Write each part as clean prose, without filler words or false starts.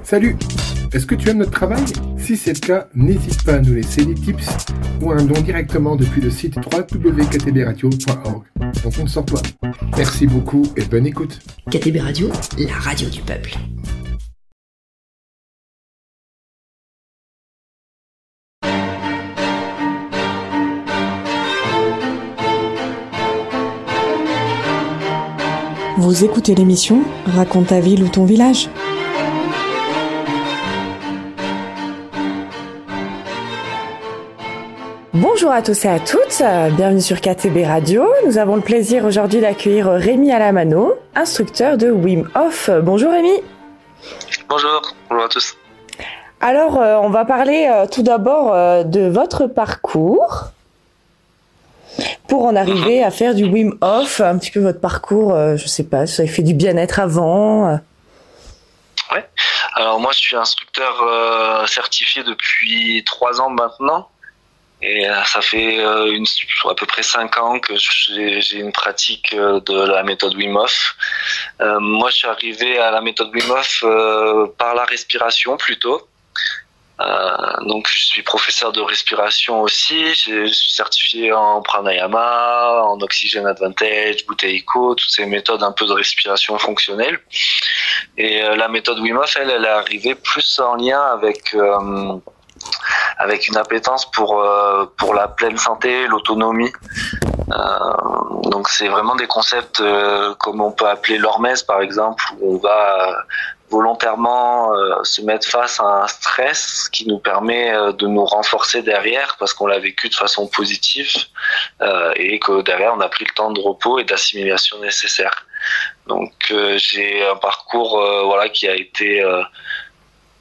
Salut! Est-ce que tu aimes notre travail? Si c'est le cas, n'hésite pas à nous laisser des tips ou un don directement depuis le site www.ktbradio.org. On compte sur toi. Merci beaucoup et bonne écoute. KTB Radio, la radio du peuple. Vous écoutez l'émission Raconte ta ville ou ton village. Bonjour à tous et à toutes, bienvenue sur KTB Radio. Nous avons le plaisir aujourd'hui d'accueillir Rémi Alamano, instructeur de Wim Hof. Bonjour Rémi. Bonjour à tous. Alors, on va parler tout d'abord de votre parcours pour en arriver à faire du Wim Hof, un petit peu votre parcours, je sais pas, si vous avez fait du bien-être avant. Ouais. Alors moi, je suis instructeur certifié depuis 3 ans maintenant. Et ça fait à peu près 5 ans que j'ai une pratique de la méthode Wim Hof. Moi, je suis arrivé à la méthode Wim Hof par la respiration plutôt. Donc, je suis professeur de respiration aussi. Je suis certifié en pranayama, en oxygène advantage, Buteyko, toutes ces méthodes un peu de respiration fonctionnelle. Et la méthode Wim Hof, elle est arrivée plus en lien avec une appétence pour la pleine santé, l'autonomie. Donc c'est vraiment des concepts comme on peut appeler l'hormèse par exemple, où on va volontairement se mettre face à un stress qui nous permet de nous renforcer derrière parce qu'on l'a vécu de façon positive et que derrière on a pris le temps de repos et d'assimilation nécessaire. Donc j'ai un parcours qui a été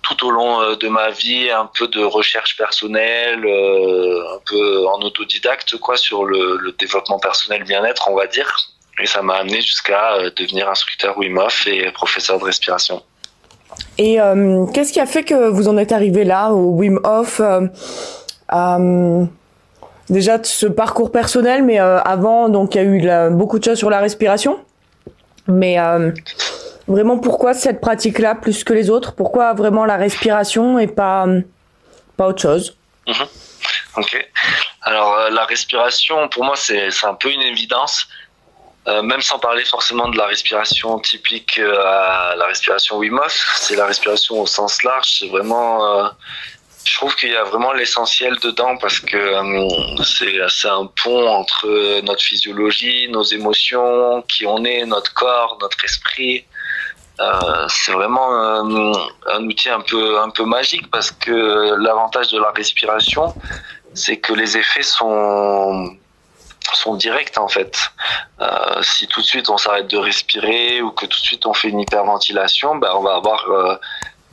tout au long de ma vie, un peu de recherche personnelle, un peu en autodidacte sur le développement personnel bien-être, on va dire. Et ça m'a amené jusqu'à devenir instructeur Wim Hof et professeur de respiration. Et qu'est-ce qui a fait que vous en êtes arrivé là, au Wim Hof déjà de ce parcours personnel, mais avant, donc il y a eu beaucoup de choses sur la respiration. Mais vraiment, pourquoi cette pratique-là plus que les autres? Pourquoi vraiment la respiration et pas autre chose? Ok. Alors la respiration, pour moi, c'est un peu une évidence. Même sans parler forcément de la respiration typique à la respiration Wim Hof, c'est la respiration au sens large. C'est vraiment, je trouve qu'il y a vraiment l'essentiel dedans parce que c'est un pont entre notre physiologie, nos émotions, qui on est, notre corps, notre esprit. C'est vraiment un outil un peu magique parce que l'avantage de la respiration, c'est que les effets sont directs en fait. Si tout de suite on s'arrête de respirer ou que tout de suite on fait une hyperventilation, on va avoir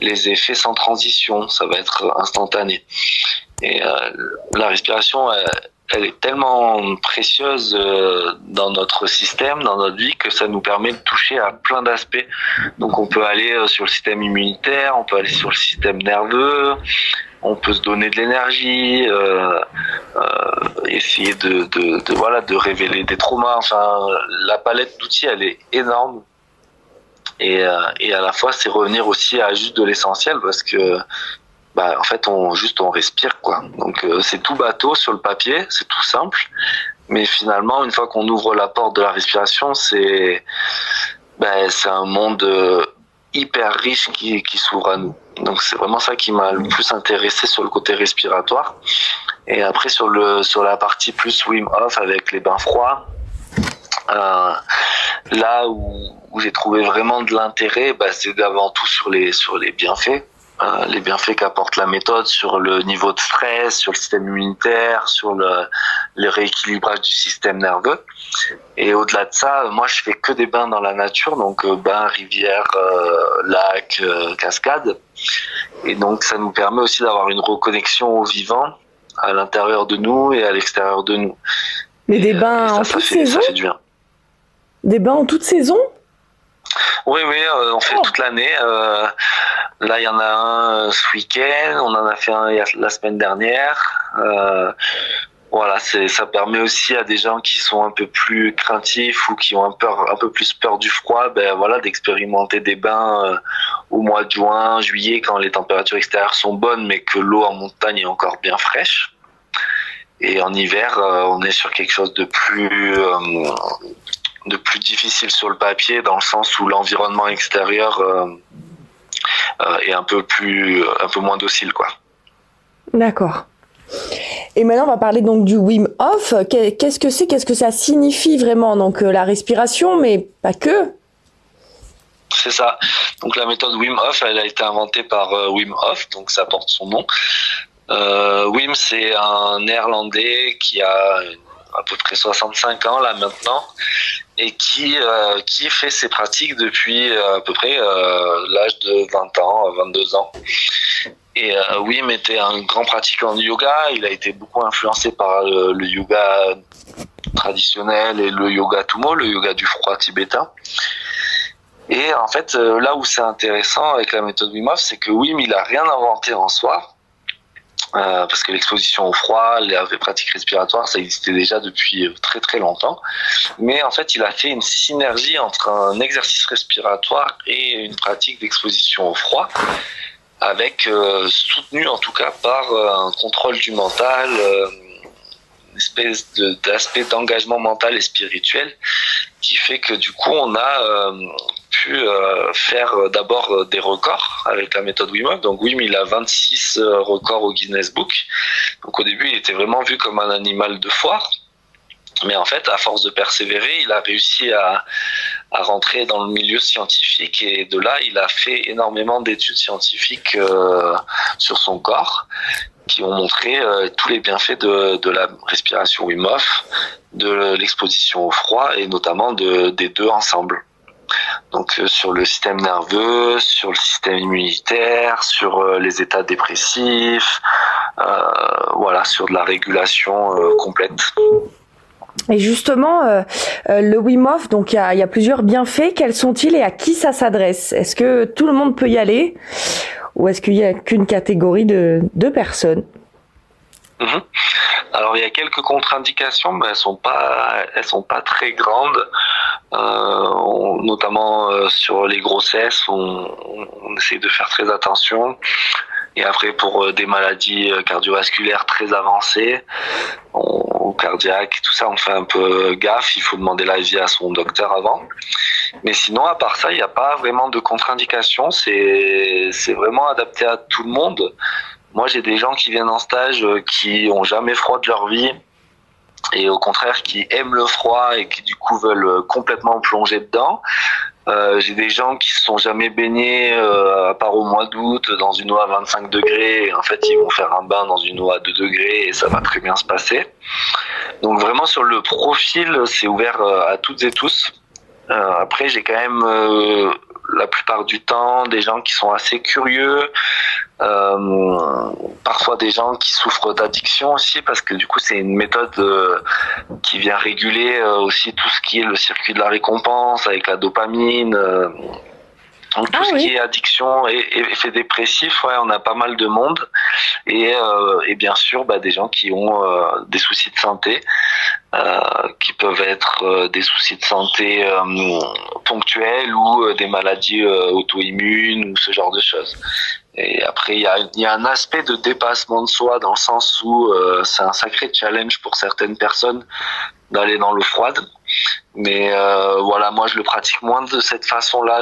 les effets sans transition, ça va être instantané. Et la respiration, elle est tellement précieuse dans notre système, dans notre vie, que ça nous permet de toucher à plein d'aspects. Donc on peut aller sur le système immunitaire, on peut aller sur le système nerveux, on peut se donner de l'énergie, essayer de révéler des traumas. Enfin, la palette d'outils, elle est énorme. Et à la fois, c'est revenir aussi à juste de l'essentiel parce que en fait on respire quoi. Donc c'est tout bateau sur le papier, c'est tout simple, mais finalement une fois qu'on ouvre la porte de la respiration, c'est un monde hyper riche qui s'ouvre à nous. Donc c'est vraiment ça qui m'a le plus intéressé sur le côté respiratoire. Et après sur la partie plus Wim Hof avec les bains froids, là où j'ai trouvé vraiment de l'intérêt, c'est avant tout sur les bienfaits. Les bienfaits qu'apporte la méthode sur le niveau de stress, sur le système immunitaire, sur le rééquilibrage du système nerveux. Et au-delà de ça, moi je fais que des bains dans la nature, donc bains, rivières, lacs, cascades. Et donc ça nous permet aussi d'avoir une reconnexion au vivant à l'intérieur de nous et à l'extérieur de nous. Mais des bains en toute saison? Ça fait du bien. Des bains en toute saison? Oui, on fait toute l'année. Là, il y en a un ce week-end, on en a fait un la semaine dernière. Voilà, ça permet aussi à des gens qui sont un peu plus craintifs ou qui ont un peu plus peur du froid, voilà, d'expérimenter des bains au mois de juin, juillet, quand les températures extérieures sont bonnes, mais que l'eau en montagne est encore bien fraîche. Et en hiver, on est sur quelque chose de plus difficile sur le papier, dans le sens où l'environnement extérieur est un peu moins docile, quoi. D'accord. Et maintenant, on va parler donc du Wim Hof. Qu'est-ce que c'est ? Qu'est-ce que ça signifie vraiment ? Donc, la respiration, mais pas que. C'est ça. Donc, la méthode Wim Hof, elle a été inventée par Wim Hof, donc ça porte son nom. Wim, c'est un Néerlandais qui a à peu près 65 ans là maintenant et qui fait ses pratiques depuis à peu près l'âge de 20 ans, 22 ans. Et Wim était un grand pratiquant de yoga. Il a été beaucoup influencé par le yoga traditionnel et le yoga Tummo, le yoga du froid tibétain. Et en fait, là où c'est intéressant avec la méthode Wim Hof, c'est que Wim, il a rien inventé en soi. Parce que l'exposition au froid, les pratiques respiratoires, ça existait déjà depuis très très longtemps. Mais en fait, il a fait une synergie entre un exercice respiratoire et une pratique d'exposition au froid, avec soutenu en tout cas par un contrôle du mental, une espèce d'aspect d'engagement mental et spirituel, qui fait que du coup, on a pu faire d'abord des records avec la méthode Wim Hof. Donc Wim, il a 26 records au Guinness Book. Donc au début, il était vraiment vu comme un animal de foire. Mais en fait, à force de persévérer, il a réussi à rentrer dans le milieu scientifique, et de là, il a fait énormément d'études scientifiques sur son corps qui ont montré tous les bienfaits de la respiration Wim Hof, de l'exposition au froid et notamment des deux ensemble. Donc sur le système nerveux, sur le système immunitaire, sur les états dépressifs, voilà, sur de la régulation complète. Et justement, le Wim Hof, donc il y a plusieurs bienfaits. Quels sont-ils et à qui ça s'adresse ? Est-ce que tout le monde peut y aller ou est-ce qu'il y a qu'une catégorie de personnes ? Alors il y a quelques contre-indications, mais elles sont pas très grandes. Notamment sur les grossesses, on essaie de faire très attention. Et après, pour des maladies cardiovasculaires très avancées, au cardiaque, tout ça, on fait un peu gaffe. Il faut demander l'avis à son docteur avant. Mais sinon, à part ça, il n'y a pas vraiment de contre-indication. C'est vraiment adapté à tout le monde. Moi, j'ai des gens qui viennent en stage qui ont jamais froid de leur vie, et au contraire qui aiment le froid et qui du coup veulent complètement plonger dedans. J'ai des gens qui se sont jamais baignés à part au mois d'août dans une eau à 25 degrés, et en fait ils vont faire un bain dans une eau à 2 degrés et ça va très bien se passer. Donc vraiment sur le profil, c'est ouvert à toutes et tous. Après j'ai quand même la plupart du temps des gens qui sont assez curieux, parfois des gens qui souffrent d'addiction aussi, parce que du coup c'est une méthode qui vient réguler aussi tout ce qui est le circuit de la récompense avec la dopamine, donc tout ce qui est addiction et effet dépressif, ouais, on a pas mal de monde, et bien sûr des gens qui ont des soucis de santé, qui peuvent être des soucis de santé ponctuels ou des maladies auto-immunes ou ce genre de choses. Et après, il y a un aspect de dépassement de soi, dans le sens où c'est un sacré challenge pour certaines personnes d'aller dans l'eau froide. Mais voilà, moi je le pratique moins de cette façon-là.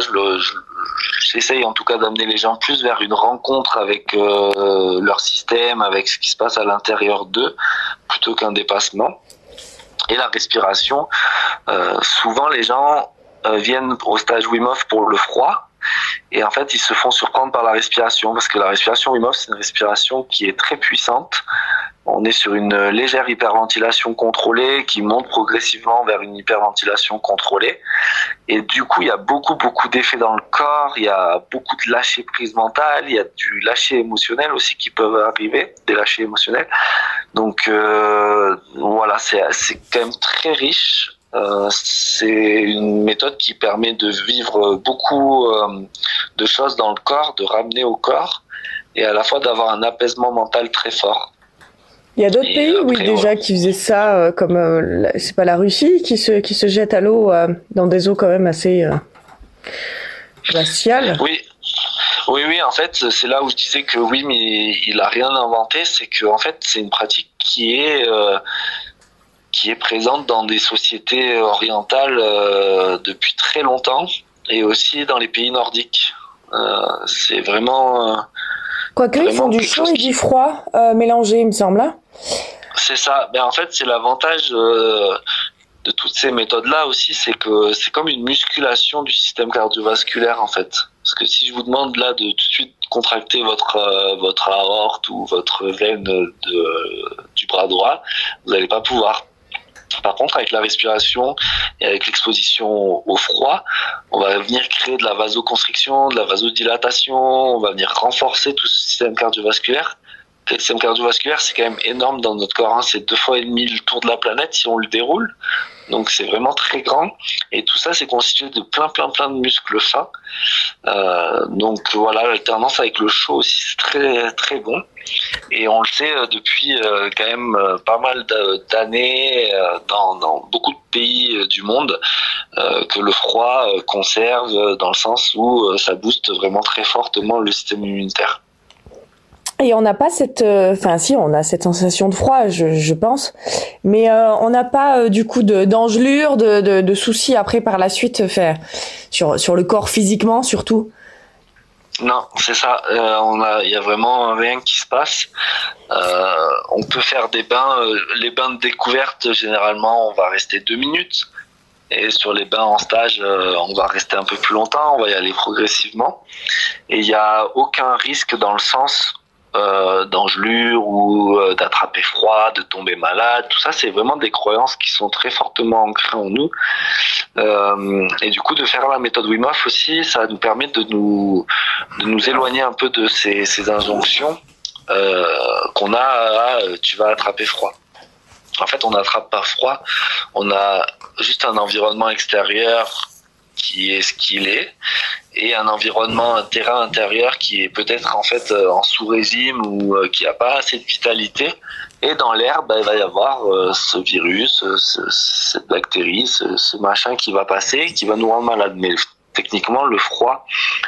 J'essaye en tout cas d'amener les gens plus vers une rencontre avec leur système, avec ce qui se passe à l'intérieur d'eux, plutôt qu'un dépassement. Et la respiration, souvent les gens viennent au stage Wim Hof pour le froid, et en fait ils se font surprendre par la respiration, parce que la respiration Wim Hof, c'est une respiration qui est très puissante. On est sur une légère hyperventilation contrôlée qui monte progressivement vers une hyperventilation contrôlée, et du coup il y a beaucoup d'effets dans le corps, il y a beaucoup de lâcher prise mentale, il y a du lâcher émotionnel aussi qui peuvent arriver, des lâchers émotionnels. Donc voilà, c'est quand même très riche. C'est une méthode qui permet de vivre beaucoup de choses dans le corps, de ramener au corps, et à la fois d'avoir un apaisement mental très fort. Il y a d'autres Et pays, oui, après, déjà, qui faisaient ça, comme, c'est pas la Russie, qui se jette à l'eau dans des eaux quand même assez glaciales. Oui, en fait, c'est là où je disais que oui, mais il a rien inventé, c'est que en fait, c'est une pratique qui est présente dans des sociétés orientales depuis très longtemps et aussi dans les pays nordiques. C'est vraiment. Quoique, ils font du chaud et du froid mélangés, il me semble. Hein. C'est ça. Ben, en fait, c'est l'avantage de toutes ces méthodes-là aussi, c'est que c'est comme une musculation du système cardiovasculaire, en fait. Parce que si je vous demande là de tout de suite contracter votre aorte ou votre veine du bras droit, vous n'allez pas pouvoir. Par contre, avec la respiration et avec l'exposition au froid, on va venir créer de la vasoconstriction, de la vasodilatation, on va venir renforcer tout ce système cardiovasculaire. Le système cardiovasculaire, c'est quand même énorme dans notre corps, hein. C'est 2,5 fois le tour de la planète si on le déroule. Donc c'est vraiment très grand. Et tout ça, c'est constitué de plein de muscles fins. Donc voilà, l'alternance avec le chaud aussi, c'est très très bon. Et on le sait depuis quand même pas mal d'années dans beaucoup de pays du monde que le froid conserve dans le sens où ça booste vraiment très fortement le système immunitaire. Et on n'a pas cette, si, on a cette sensation de froid, je pense, mais on n'a pas du coup d'engelure, de soucis après par la suite, sur le corps physiquement surtout. Non, c'est ça. Il y a vraiment rien qui se passe. On peut faire des bains, les bains de découverte. Généralement, on va rester 2 minutes. Et sur les bains en stage, on va rester un peu plus longtemps. On va y aller progressivement. Et il n'y a aucun risque dans le sens d'engelure ou d'attraper froid, de tomber malade. Tout ça, c'est vraiment des croyances qui sont très fortement ancrées en nous. Et du coup, de faire la méthode Wim Hof aussi, ça nous permet de nous éloigner un peu de ces injonctions qu'on a tu vas attraper froid. En fait, on n'attrape pas froid, on a juste un environnement extérieur qui est ce qu'il est, et un environnement, un terrain intérieur qui est peut-être en fait en sous-régime ou qui n'a pas assez de vitalité. Et dans l'air, il va y avoir ce virus, cette bactérie, ce machin qui va passer, qui va nous rendre malade. Mais techniquement, le froid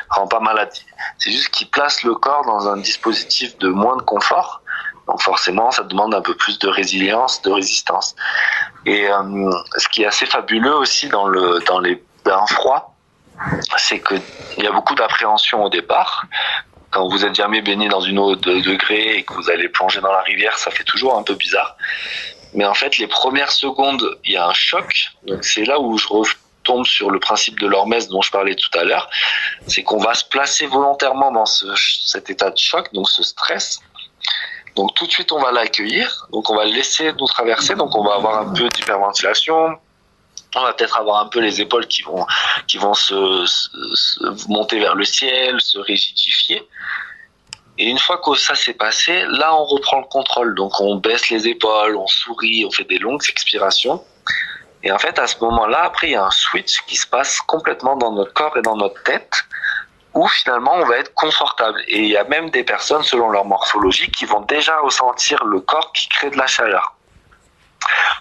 rend pas malade. C'est juste qu'il place le corps dans un dispositif de moins de confort. Donc forcément, ça demande un peu plus de résilience, de résistance. Et ce qui est assez fabuleux aussi dans les bains froids, c'est qu'il y a beaucoup d'appréhension au départ. Quand vous êtes jamais baigné dans une eau de degrés et que vous allez plonger dans la rivière, ça fait toujours un peu bizarre. Mais en fait, les premières secondes, il y a un choc. Donc c'est là où je retombe sur le principe de l'hormèse dont je parlais tout à l'heure. C'est qu'on va se placer volontairement dans cet état de choc, donc ce stress. Donc tout de suite, on va l'accueillir. Donc on va le laisser nous traverser. Donc on va avoir un peu d'hyperventilation. On va peut-être avoir un peu les épaules qui vont se monter vers le ciel, se rigidifier. Et une fois que ça s'est passé, là on reprend le contrôle. Donc on baisse les épaules, on sourit, on fait des longues expirations. Et en fait, à ce moment-là, après, il y a un switch qui se passe complètement dans notre corps et dans notre tête, où finalement on va être confortable. Et il y a même des personnes, selon leur morphologie, qui vont déjà ressentir le corps qui crée de la chaleur.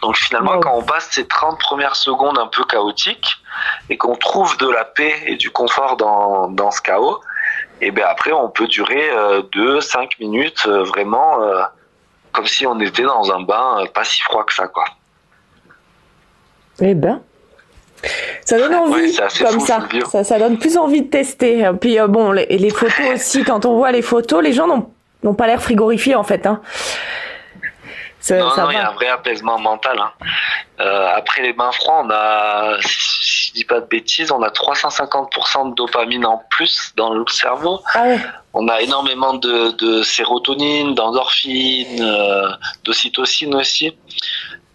Donc finalement, quand on passe ces 30 premières secondes un peu chaotiques et qu'on trouve de la paix et du confort dans ce chaos, et bien après on peut durer 2-5 minutes vraiment comme si on était dans un bain pas si froid que ça, quoi. Eh ben, ça donne envie, comme fou, ça donne plus envie de tester. Puis bon, les photos aussi, quand on voit les photos, les gens n'ont pas l'air frigorifiés en fait, hein. Non, il y a un vrai apaisement mental, hein. Après les bains froids, on a, si je dis pas de bêtises, on a 350% de dopamine en plus dans le cerveau. Ah ouais. On a énormément de sérotonine, d'endorphine, d'ocytocine aussi.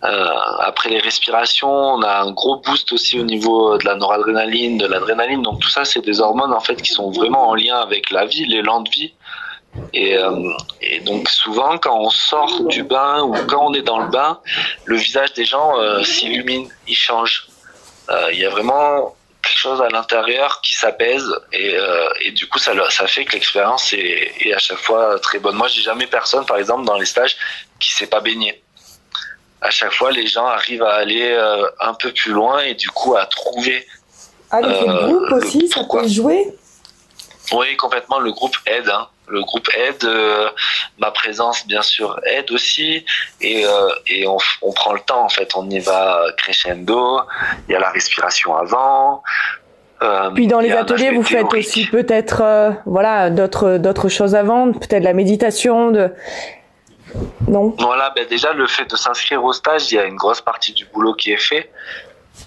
Après les respirations, on a un gros boost aussi au niveau de la noradrénaline, de l'adrénaline. Donc tout ça, c'est des hormones en fait qui sont vraiment en lien avec la vie, l'élan de vie. Et donc souvent quand on sort du bain ou quand on est dans le bain, le visage des gens s'illumine, il change. Il y a vraiment quelque chose à l'intérieur qui s'apaise et du coup ça fait que l'expérience est à chaque fois très bonne. Moi j'ai jamais personne par exemple dans les stages qui s'est pas baigné. À chaque fois, les gens arrivent à aller un peu plus loin et du coup à trouver. L'effet de groupe aussi, ça peut jouer. Oui, complètement. Le groupe aide. Le groupe aide. Ma présence, bien sûr, aide aussi. Et on prend le temps, en fait. On y va crescendo. Il y a la respiration avant. Puis dans les ateliers, vous faites aussi peut-être d'autres choses avant, peut-être la méditation. Non. Voilà, déjà le fait de s'inscrire au stage, il y a une grosse partie du boulot qui est fait.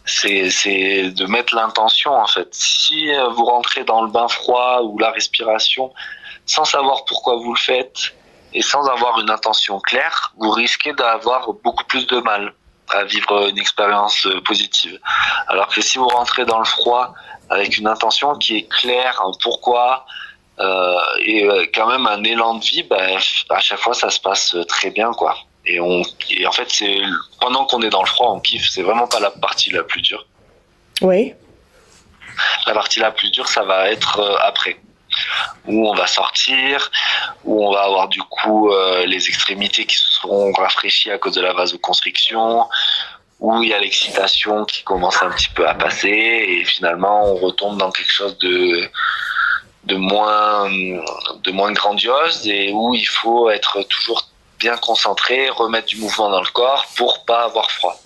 C'est de mettre l'intention, en fait. Si vous rentrez dans le bain froid ou la respiration sans savoir pourquoi vous le faites et sans avoir une intention claire, vous risquez d'avoir beaucoup plus de mal à vivre une expérience positive. Alors que si vous rentrez dans le froid avec une intention qui est claire, un pourquoi, et quand même un élan de vie, à chaque fois ça se passe très bien, quoi. Et en fait, c'est pendant qu'on est dans le froid, on kiffe. C'est vraiment pas la partie la plus dure. Oui. La partie la plus dure, ça va être après, où on va sortir, où on va avoir du coup les extrémités qui se seront rafraîchies à cause de la vasoconstriction, où il y a l'excitation qui commence un petit peu à passer, et finalement on retombe dans quelque chose de moins grandiose, et où il faut être toujours bien concentré, remettre du mouvement dans le corps pour pas avoir froid.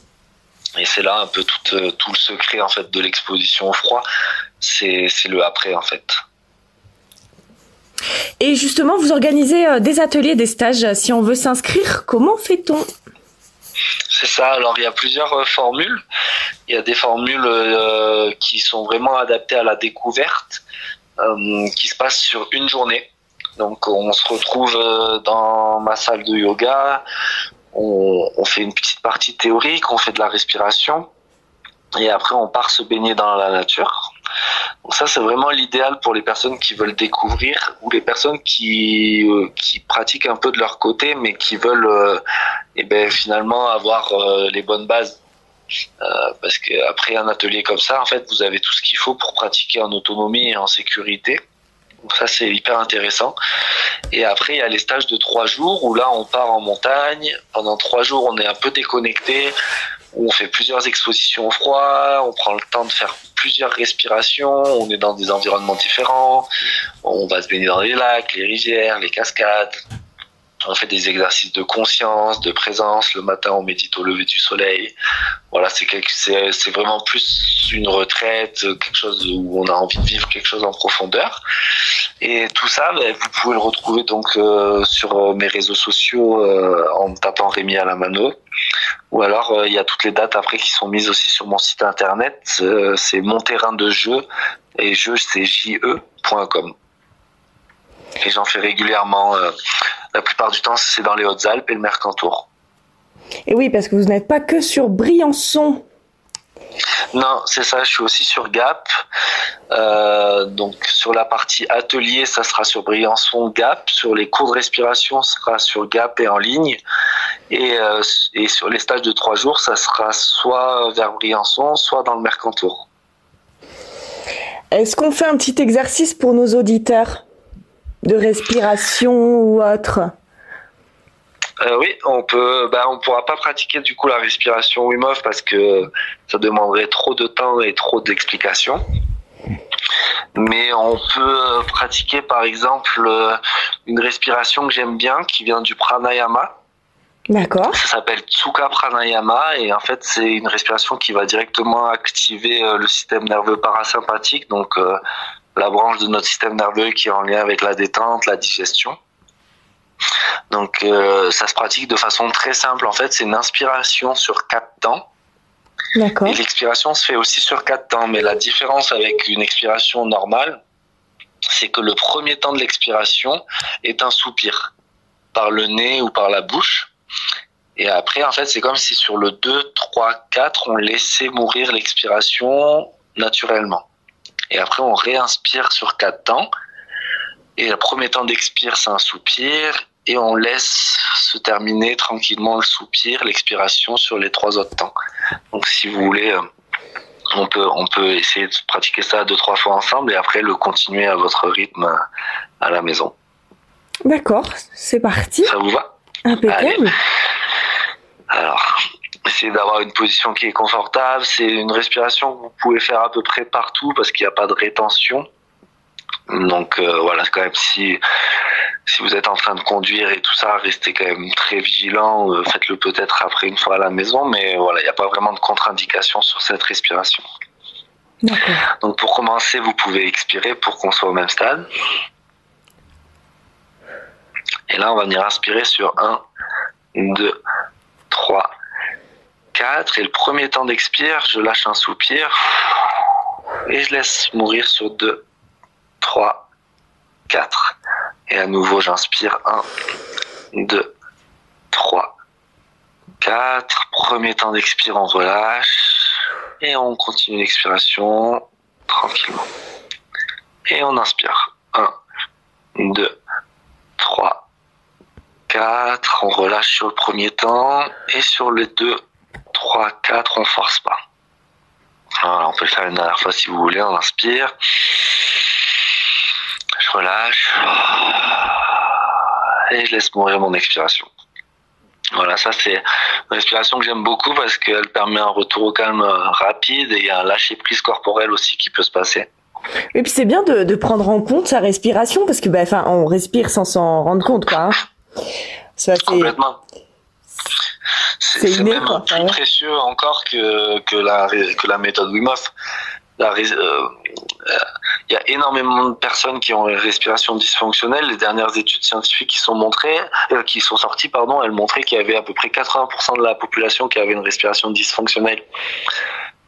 Et c'est là un peu tout le secret, en fait, de l'exposition au froid, c'est le après, en fait. Et justement, vous organisez des ateliers, des stages. Si on veut s'inscrire, comment fait-on ? C'est ça. Alors, il y a plusieurs formules. Il y a des formules qui sont vraiment adaptées à la découverte, qui se passent sur une journée. Donc, on se retrouve dans ma salle de yoga. On fait une petite partie théorique, on fait de la respiration. Et après, on part se baigner dans la nature. Donc ça, c'est vraiment l'idéal pour les personnes qui veulent découvrir, ou les personnes qui pratiquent un peu de leur côté, mais qui veulent finalement avoir les bonnes bases. Parce qu'après un atelier comme ça, en fait, vous avez tout ce qu'il faut pour pratiquer en autonomie et en sécurité. Donc ça, c'est hyper intéressant. Et après, il y a les stages de 3 jours, où là, on part en montagne. Pendant 3 jours, on est un peu déconnecté, où on fait plusieurs expositions au froid, on prend le temps de faire plusieurs respirations, on est dans des environnements différents, on va se baigner dans les lacs, les rivières, les cascades, on fait des exercices de conscience, de présence, le matin on médite au lever du soleil. Voilà, c'est vraiment plus une retraite, quelque chose où on a envie de vivre quelque chose en profondeur. Et tout ça, vous pouvez le retrouver donc sur mes réseaux sociaux en tapant Rémi Alamano. Ou alors il y a toutes les dates après qui sont mises aussi sur mon site internet. C'est mon terrain de jeu, et jeu c'est je.com. Et j'en fais régulièrement. La plupart du temps, c'est dans les Hautes-Alpes et le Mercantour. Et oui, parce que vous n'êtes pas que sur Briançon. Non, c'est ça, je suis aussi sur Gap. Donc sur la partie atelier, ça sera sur Briançon, Gap. Sur les cours de respiration, ça sera sur Gap et en ligne. Et sur les stages de 3 jours, ça sera soit vers Briançon, soit dans le Mercantour. Est-ce qu'on fait un petit exercice pour nos auditeurs de respiration ou autre? Oui, on pourra pas pratiquer du coup la respiration Wim Hof parce que ça demanderait trop de temps et trop d'explications. Mais on peut pratiquer par exemple une respiration que j'aime bien qui vient du pranayama. D'accord. Ça s'appelle Sukha Pranayama, et en fait c'est une respiration qui va directement activer le système nerveux parasympathique, donc la branche de notre système nerveux qui est en lien avec la détente, la digestion. Donc ça se pratique de façon très simple. En fait, c'est une inspiration sur 4 temps. D'accord. Et l'expiration se fait aussi sur 4 temps. Mais la différence avec une expiration normale, c'est que le premier temps de l'expiration est un soupir, par le nez ou par la bouche. Et après, en fait, c'est comme si sur le 2, 3, 4, on laissait mourir l'expiration naturellement. Et après, on réinspire sur 4 temps. Et le premier temps d'expire, c'est un soupir. Et on laisse se terminer tranquillement le soupir, l'expiration sur les 3 autres temps. Donc, si vous voulez, on peut essayer de pratiquer ça 2-3 fois ensemble et après le continuer à votre rythme à la maison. D'accord, c'est parti. Ça vous va ? Impeccable. Alors, essayez d'avoir une position qui est confortable. C'est une respiration que vous pouvez faire à peu près partout parce qu'il n'y a pas de rétention. Donc voilà, quand même, si vous êtes en train de conduire et tout ça, restez quand même très vigilant. Faites-le peut-être après une fois à la maison, mais voilà, il n'y a pas vraiment de contre-indication sur cette respiration. D'accord. Donc pour commencer, vous pouvez expirer pour qu'on soit au même stade. Et là, on va venir inspirer sur 1, 2, 3, 4. Et le premier temps d'expire, je lâche un soupir et je laisse mourir sur 2, 3, 4. Et à nouveau, j'inspire 1, 2, 3, 4. Premier temps d'expire, on relâche. Et on continue l'expiration tranquillement. Et on inspire. 1, 2, 3, 4. On relâche sur le premier temps. Et sur les 2, 3, 4, on force pas. Voilà, on peut le faire une dernière fois si vous voulez. On inspire. Je relâche. Et je laisse mourir mon expiration. Voilà, ça c'est une respiration que j'aime beaucoup parce qu'elle permet un retour au calme rapide et il y a un lâcher prise corporel aussi qui peut se passer. Et puis c'est bien de prendre en compte sa respiration parce que on respire sans s'en rendre compte, quoi. Hein. Ça, complètement. C'est inné, même quoi, plus précieux encore que la méthode Wim Hof. Il y a énormément de personnes qui ont une respiration dysfonctionnelle. Les dernières études scientifiques qui sont sorties, elles montraient qu'il y avait à peu près 80% de la population qui avait une respiration dysfonctionnelle.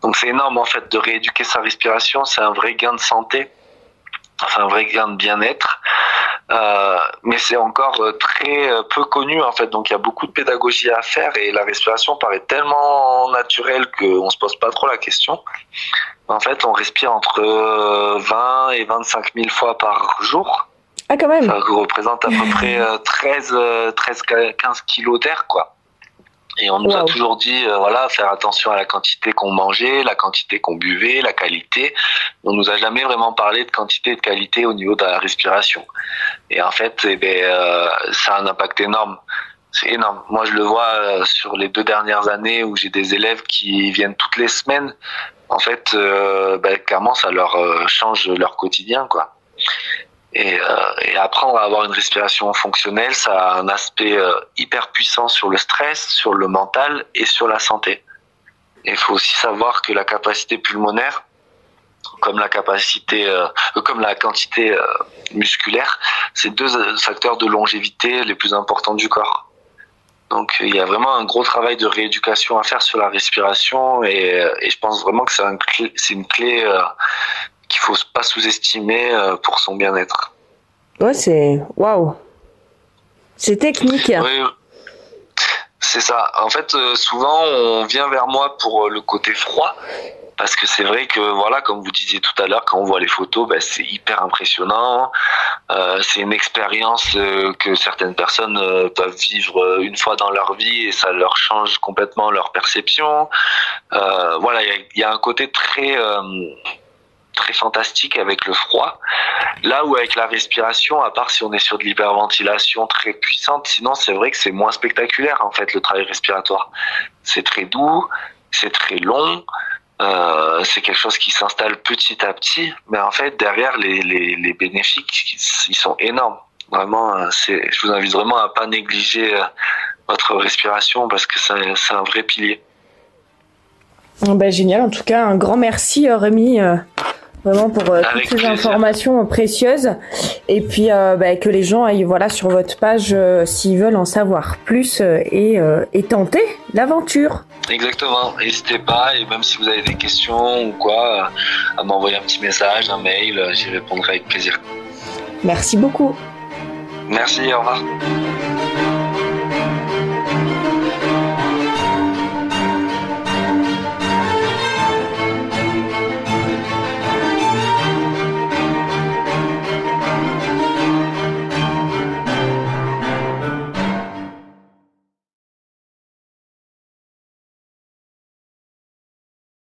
Donc c'est énorme en fait de rééduquer sa respiration, c'est un vrai gain de santé, enfin un vrai gain de bien-être. Mais c'est encore très peu connu en fait, donc il y a beaucoup de pédagogie à faire et la respiration paraît tellement naturelle qu'on se pose pas trop la question. En fait, on respire entre 20 et 25 000 fois par jour. Ah, quand même. Ça représente à peu près 15 kilos d'air, quoi. Et on nous a toujours dit, faire attention à la quantité qu'on mangeait, la quantité qu'on buvait, la qualité. On nous a jamais vraiment parlé de quantité et de qualité au niveau de la respiration. Et en fait, ça a un impact énorme. C'est énorme. Moi, je le vois sur les 2 dernières années où j'ai des élèves qui viennent toutes les semaines. En fait, clairement, ça leur change leur quotidien, quoi. Et après, on va avoir une respiration fonctionnelle. Ça a un aspect hyper puissant sur le stress, sur le mental et sur la santé. Et il faut aussi savoir que la capacité pulmonaire, comme la quantité musculaire, c'est 2 facteurs de longévité les plus importants du corps. Donc il y a vraiment un gros travail de rééducation à faire sur la respiration et je pense vraiment que c'est une clé qu'il faut pas sous-estimer pour son bien-être. Ouais, c'est waouh. C'est technique. Oui, c'est ça. En fait, souvent on vient vers moi pour le côté froid. Parce que c'est vrai que, voilà, comme vous disiez tout à l'heure, quand on voit les photos, c'est hyper impressionnant. C'est une expérience que certaines personnes peuvent vivre une fois dans leur vie et ça leur change complètement leur perception. Voilà, il y a un côté très fantastique avec le froid. Là où avec la respiration, à part si on est sur de l'hyperventilation très puissante, sinon c'est vrai que c'est moins spectaculaire en fait le travail respiratoire. C'est très doux, c'est très long. C'est quelque chose qui s'installe petit à petit, mais en fait derrière les bénéfices ils sont énormes. Vraiment, je vous invite vraiment à pas négliger votre respiration parce que c'est un vrai pilier. Génial, en tout cas un grand merci Rémi, vraiment pour toutes ces informations précieuses et puis que les gens aillent sur votre page s'ils veulent en savoir plus et tenter l'aventure. Exactement, n'hésitez pas et même si vous avez des questions ou quoi, à m'envoyer un petit message, un mail, j'y répondrai avec plaisir. Merci beaucoup. Merci, au revoir.